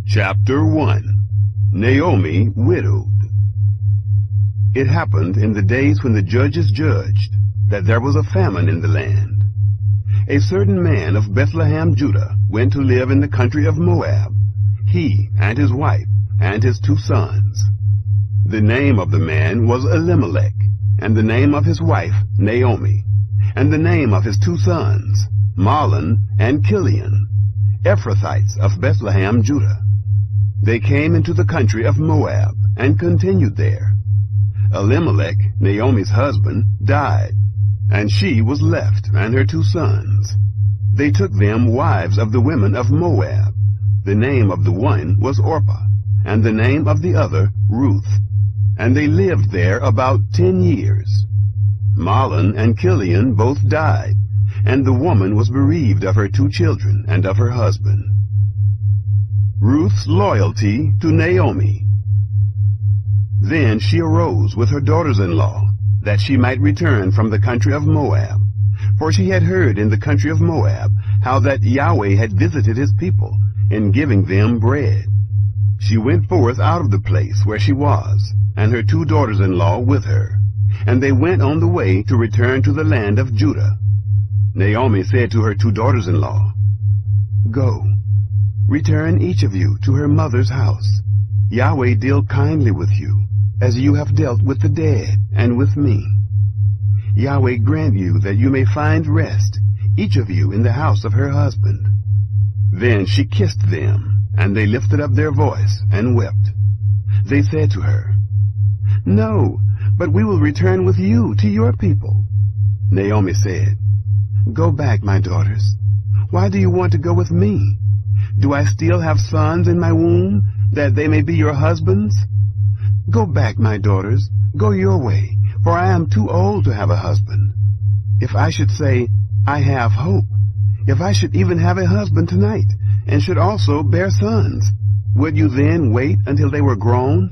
Chapter 1. Naomi widowed. It happened in the days when the judges judged that there was a famine in the land. A certain man of Bethlehem, Judah, went to live in the country of Moab, he and his wife and his 2 sons. The name of the man was Elimelech, and the name of his wife Naomi, and the name of his 2 sons Mahlon and Chilion, Ephrathites of Bethlehem, Judah. They came into the country of Moab and continued there. Elimelech, Naomi's husband, died, and she was left and her 2 sons. They took them wives of the women of Moab. The name of the one was Orpah, and the name of the other Ruth. And they lived there about 10 years. Mahlon and Chilion both died, and the woman was bereaved of her 2 children and of her husband. Ruth's loyalty to Naomi. Then she arose with her daughters-in-law, that she might return from the country of Moab. For she had heard in the country of Moab how that Yahweh had visited his people in giving them bread. She went forth out of the place where she was, and her 2 daughters-in-law with her, and they went on the way to return to the land of Judah. Naomi said to her 2 daughters-in-law, "Go, return each of you to her mother's house. Yahweh deal kindly with you, as you have dealt with the dead and with me. Yahweh grant you that you may find rest, each of you in the house of her husband." Then she kissed them, and they lifted up their voice and wept. They said to her, "No, but we will return with you to your people." Naomi said, "Go back, my daughters. Why do you want to go with me? Do I still have sons in my womb, that they may be your husbands? Go back, my daughters, go your way, for I am too old to have a husband. If I should say, I have hope, if I should even have a husband tonight, and should also bear sons, would you then wait until they were grown?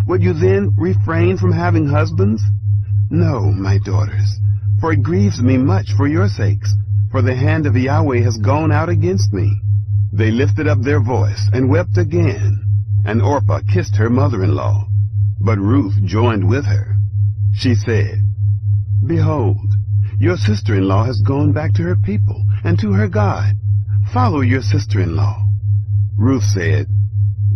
Would you then refrain from having husbands? No, my daughters, for it grieves me much for your sakes, for the hand of Yahweh has gone out against me." They lifted up their voice and wept again, and Orpah kissed her mother-in-law, but Ruth joined with her. She said, "Behold, your sister-in-law has gone back to her people and to her God. Follow your sister-in-law." Ruth said,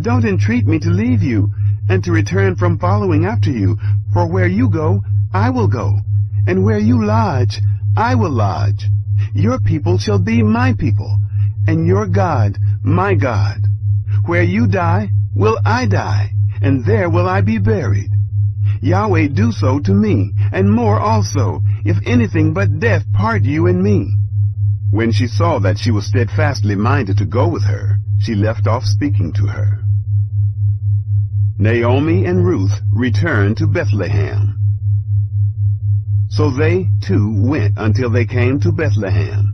"Don't entreat me to leave you and to return from following after you, for where you go, I will go, and where you lodge, I will lodge. Your people shall be my people, and your God, my God. Where you die, will I die, and there will I be buried. Yahweh do so to me, and more also, if anything but death part you and me." When she saw that she was steadfastly minded to go with her, she left off speaking to her. Naomi and Ruth returned to Bethlehem. So they, too, went until they came to Bethlehem.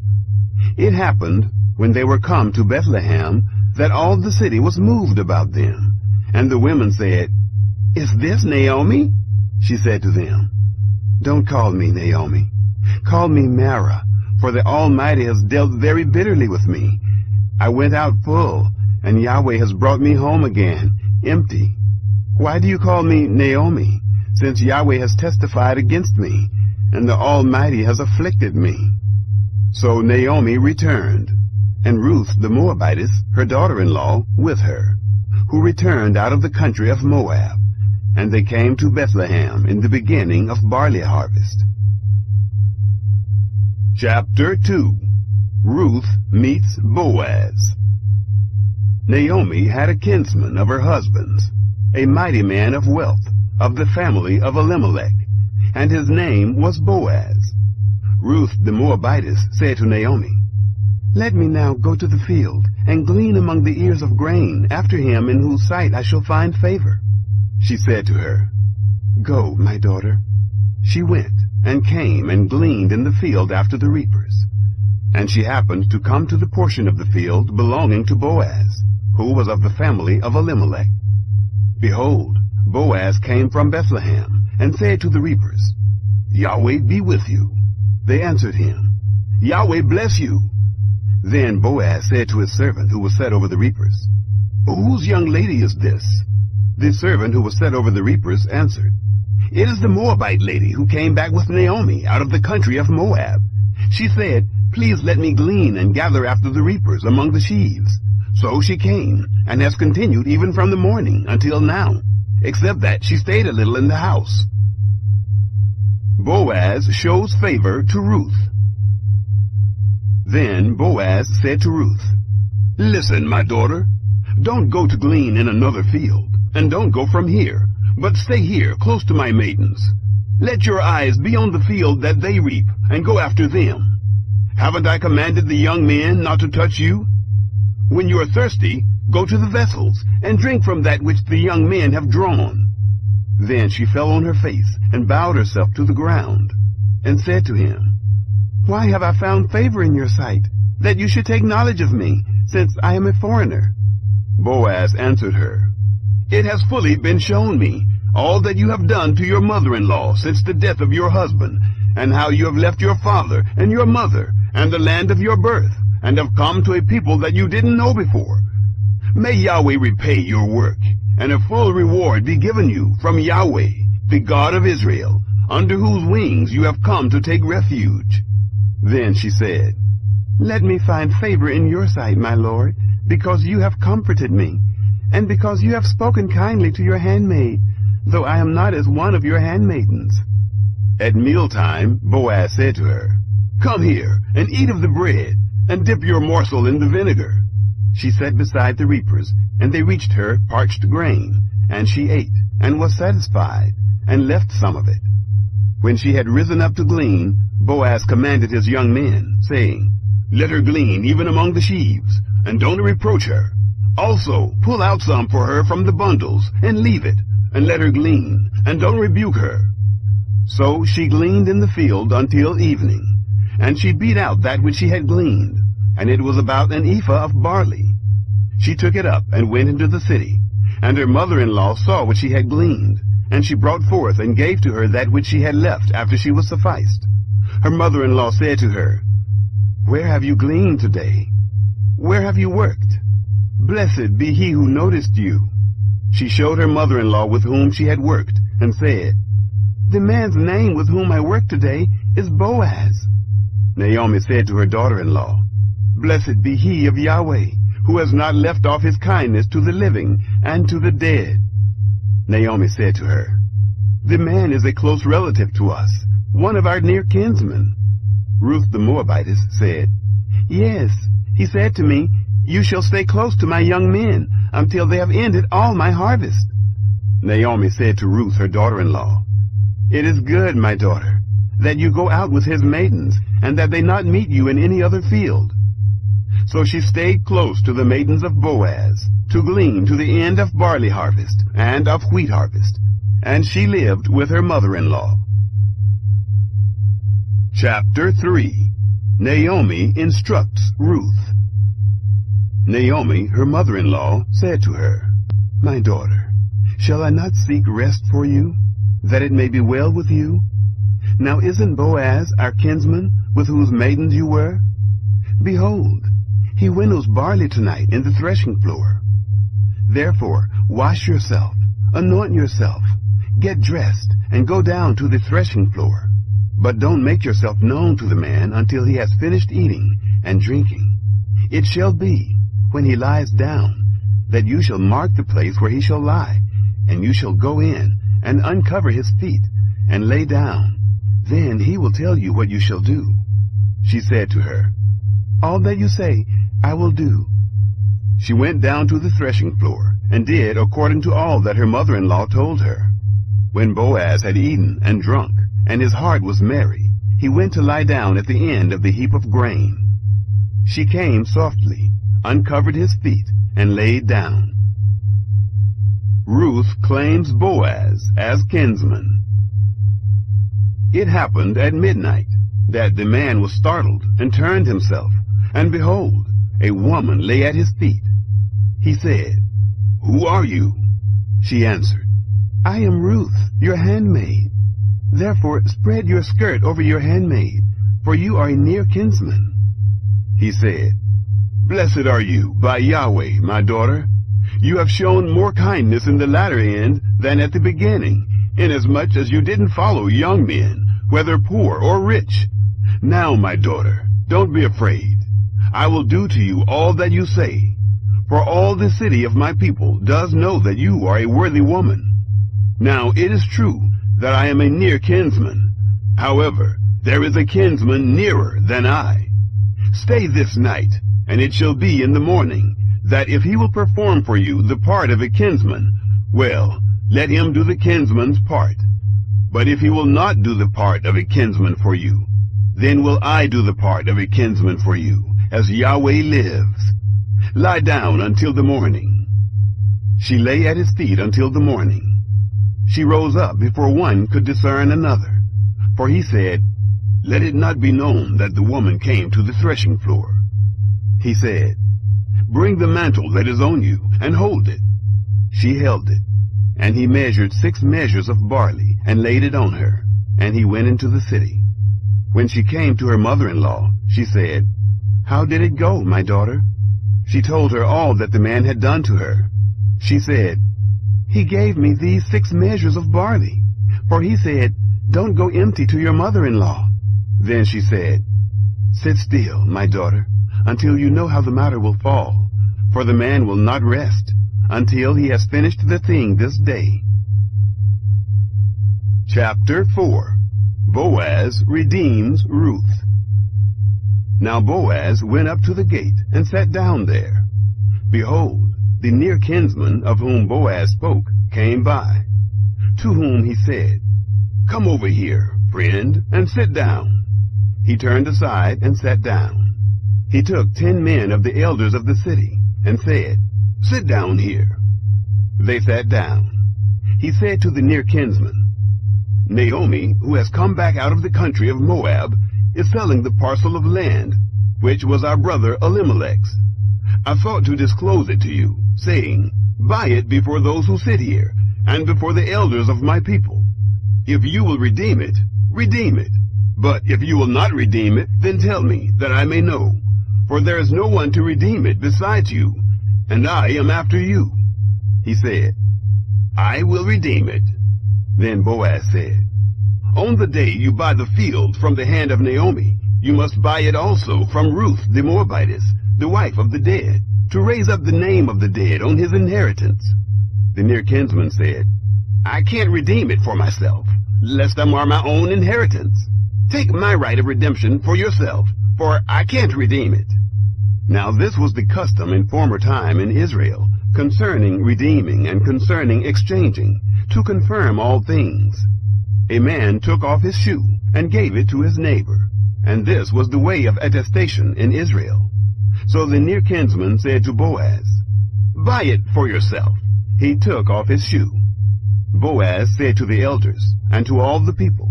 It happened, when they were come to Bethlehem, that all the city was moved about them. And the women said, "Is this Naomi?" She said to them, "Don't call me Naomi. Call me Mara, for the Almighty has dealt very bitterly with me. I went out full, and Yahweh has brought me home again, empty. Why do you call me Naomi, since Yahweh has testified against me, and the Almighty has afflicted me?" So Naomi returned, and Ruth the Moabitess, her daughter-in-law, with her, who returned out of the country of Moab, and they came to Bethlehem in the beginning of barley harvest. Chapter 2. Ruth meets Boaz. Naomi had a kinsman of her husband's, a mighty man of wealth, of the family of Elimelech, and his name was Boaz. Ruth the Moabitess said to Naomi, "Let me now go to the field, and glean among the ears of grain after him in whose sight I shall find favor." She said to her, "Go, my daughter." She went, and came and gleaned in the field after the reapers. And she happened to come to the portion of the field belonging to Boaz, who was of the family of Elimelech. Behold, Boaz came from Bethlehem, and said to the reapers, "Yahweh be with you." They answered him, "Yahweh bless you." Then Boaz said to his servant who was set over the reapers, "Whose young lady is this?" The servant who was set over the reapers answered, "It is the Moabite lady who came back with Naomi out of the country of Moab. She said, 'Please let me glean and gather after the reapers among the sheaves.' So she came, and has continued even from the morning until now, except that she stayed a little in the house." Boaz shows favor to Ruth. Then Boaz said to Ruth, "Listen, my daughter, don't go to glean in another field, and don't go from here, but stay here close to my maidens. Let your eyes be on the field that they reap, and go after them. Haven't I commanded the young men not to touch you? When you are thirsty, go to the vessels, and drink from that which the young men have drawn." Then she fell on her face, and bowed herself to the ground, and said to him, "Why have I found favor in your sight, that you should take knowledge of me, since I am a foreigner?" Boaz answered her, "It has fully been shown me, all that you have done to your mother-in-law since the death of your husband, and how you have left your father and your mother and the land of your birth, and have come to a people that you didn't know before. May Yahweh repay your work, and a full reward be given you from Yahweh, the God of Israel, under whose wings you have come to take refuge." Then she said, "Let me find favor in your sight, my lord, because you have comforted me, and because you have spoken kindly to your handmaid, though I am not as one of your handmaidens." At mealtime Boaz said to her, "Come here, and eat of the bread, and dip your morsel in the vinegar." She sat beside the reapers, and they reached her parched grain, and she ate, and was satisfied, and left some of it. When she had risen up to glean, Boaz commanded his young men, saying, "Let her glean even among the sheaves, and don't reproach her. Also pull out some for her from the bundles, and leave it, and let her glean, and don't rebuke her." So she gleaned in the field until evening, and she beat out that which she had gleaned, and it was about an ephah of barley. She took it up and went into the city, and her mother-in-law saw what she had gleaned, and she brought forth and gave to her that which she had left after she was sufficed. Her mother-in-law said to her, "Where have you gleaned today? Where have you worked? Blessed be he who noticed you." She showed her mother-in-law with whom she had worked, and said, "The man's name with whom I work today is Boaz." Naomi said to her daughter-in-law, "Blessed be he of Yahweh, who has not left off his kindness to the living and to the dead." Naomi said to her, "The man is a close relative to us, one of our near kinsmen." Ruth the Moabitess said, "Yes, he said to me, 'You shall stay close to my young men until they have ended all my harvest.'" Naomi said to Ruth her daughter-in-law, "It is good, my daughter, that you go out with his maidens, and that they not meet you in any other field." So she stayed close to the maidens of Boaz, to glean to the end of barley harvest and of wheat harvest, and she lived with her mother-in-law. Chapter 3. Naomi instructs Ruth. Naomi, her mother-in-law, said to her, "My daughter, shall I not seek rest for you, that it may be well with you? Now isn't Boaz our kinsman, with whose maidens you were? Behold, he winnows barley tonight in the threshing floor. Therefore wash yourself, anoint yourself, get dressed, and go down to the threshing floor. But don't make yourself known to the man until he has finished eating and drinking. It shall be, when he lies down, that you shall mark the place where he shall lie, and you shall go in and uncover his feet, and lay down. Then he will tell you what you shall do." She said to her, "All that you say I will do." She went down to the threshing floor, and did according to all that her mother-in-law told her. When Boaz had eaten and drunk, and his heart was merry, he went to lie down at the end of the heap of grain. She came softly, uncovered his feet, and laid down. Ruth claims Boaz as kinsman. It happened at midnight that the man was startled and turned himself, and behold, a woman lay at his feet. He said, "Who are you?" She answered, "I am Ruth, your handmaid. Therefore spread your skirt over your handmaid, for you are a near kinsman." He said, Blessed are you by Yahweh, my daughter. You have shown more kindness in the latter end than at the beginning, inasmuch as you didn't follow young men, whether poor or rich. Now, my daughter, don't be afraid. I will do to you all that you say. For all the city of my people does know that you are a worthy woman. Now it is true that I am a near kinsman. However, there is a kinsman nearer than I. Stay this night, and it shall be in the morning, that if he will perform for you the part of a kinsman, well, let him do the kinsman's part. But if he will not do the part of a kinsman for you, then will I do the part of a kinsman for you, as Yahweh lives. Lie down until the morning. She lay at his feet until the morning. She rose up before one could discern another. For he said, Let it not be known that the woman came to the threshing floor. He said, Bring the mantle that is on you, and hold it. She held it. And he measured 6 measures of barley, and laid it on her. And he went into the city. When she came to her mother-in-law, she said, How did it go, my daughter? She told her all that the man had done to her. She said, He gave me these 6 measures of barley. For he said, Don't go empty to your mother-in-law. Then she said, Sit still, my daughter, until you know how the matter will fall. For the man will not rest until he has finished the thing this day. Chapter 4. Boaz redeems Ruth. Now Boaz went up to the gate and sat down there. Behold, the near kinsman of whom Boaz spoke came by, to whom he said, Come over here, friend, and sit down. He turned aside and sat down. He took 10 men of the elders of the city and said, Sit down here. They sat down. He said to the near kinsman, Naomi, who has come back out of the country of Moab, is selling the parcel of land, which was our brother Elimelech's. I thought to disclose it to you, saying, Buy it before those who sit here, and before the elders of my people. If you will redeem it, redeem it. But if you will not redeem it, then tell me, that I may know. For there is no one to redeem it besides you, and I am after you. He said, I will redeem it. Then Boaz said, On the day you buy the field from the hand of Naomi, you must buy it also from Ruth the Moabitess, the wife of the dead, to raise up the name of the dead on his inheritance. The near kinsman said, I can't redeem it for myself, lest I mar my own inheritance. Take my right of redemption for yourself, for I can't redeem it. Now this was the custom in former time in Israel, concerning redeeming and concerning exchanging, to confirm all things. A man took off his shoe and gave it to his neighbor, and this was the way of attestation in Israel. So the near kinsman said to Boaz, Buy it for yourself. He took off his shoe. Boaz said to the elders and to all the people,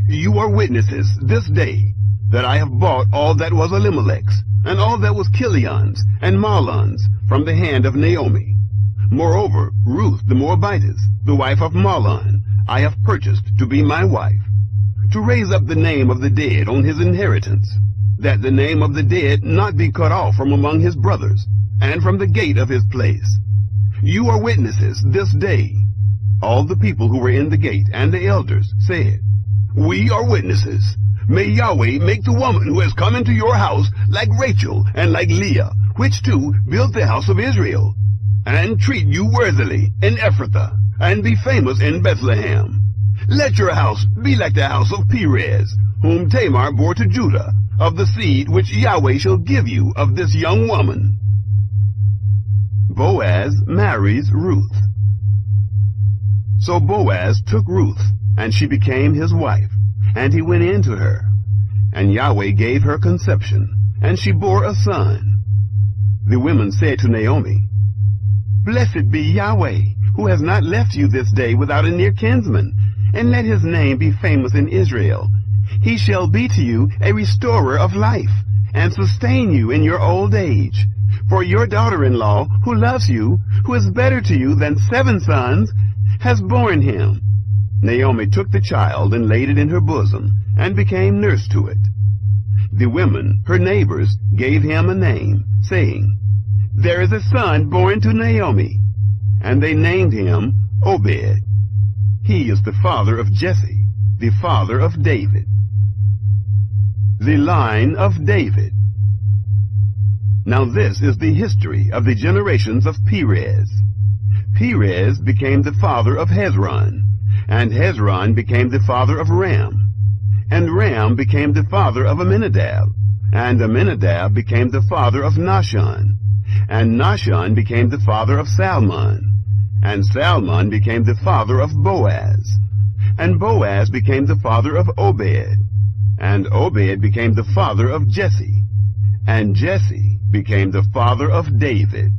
You are witnesses this day that I have bought all that was Elimelech's, and all that was Kilion's and Mahlon's from the hand of Naomi. Moreover, Ruth the Moabitess, the wife of Mahlon, I have purchased to be my wife, to raise up the name of the dead on his inheritance, that the name of the dead not be cut off from among his brothers, and from the gate of his place. You are witnesses this day. All the people who were in the gate and the elders said, We are witnesses. May Yahweh make the woman who has come into your house like Rachel and like Leah, which two built the house of Israel, and treat you worthily in Ephrathah, and be famous in Bethlehem. Let your house be like the house of Perez, whom Tamar bore to Judah, of the seed which Yahweh shall give you of this young woman. Boaz marries Ruth. So Boaz took Ruth, and she became his wife, and he went in to her. And Yahweh gave her conception, and she bore a son. The women said to Naomi, Blessed be Yahweh, who has not left you this day without a near kinsman, and let his name be famous in Israel. He shall be to you a restorer of life, and sustain you in your old age. For your daughter-in-law, who loves you, who is better to you than 7 sons, has borne him. Naomi took the child and laid it in her bosom, and became nurse to it. the women, her neighbors, gave him a name, saying, "There is a son born to Naomi." And they named him Obed. He is the father of Jesse, the father of David. The line of David. Now this is the history of the generations of Perez. Perez became the father of Hezron, and Hezron became the father of Ram, and Ram became the father of Amminadab, and Amminadab became the father of Nahshon, and Nahshon became the father of Salmon, and Salmon became the father of Boaz, and Boaz became the father of Obed, and Obed became the father of Jesse, and Jesse became the father of David.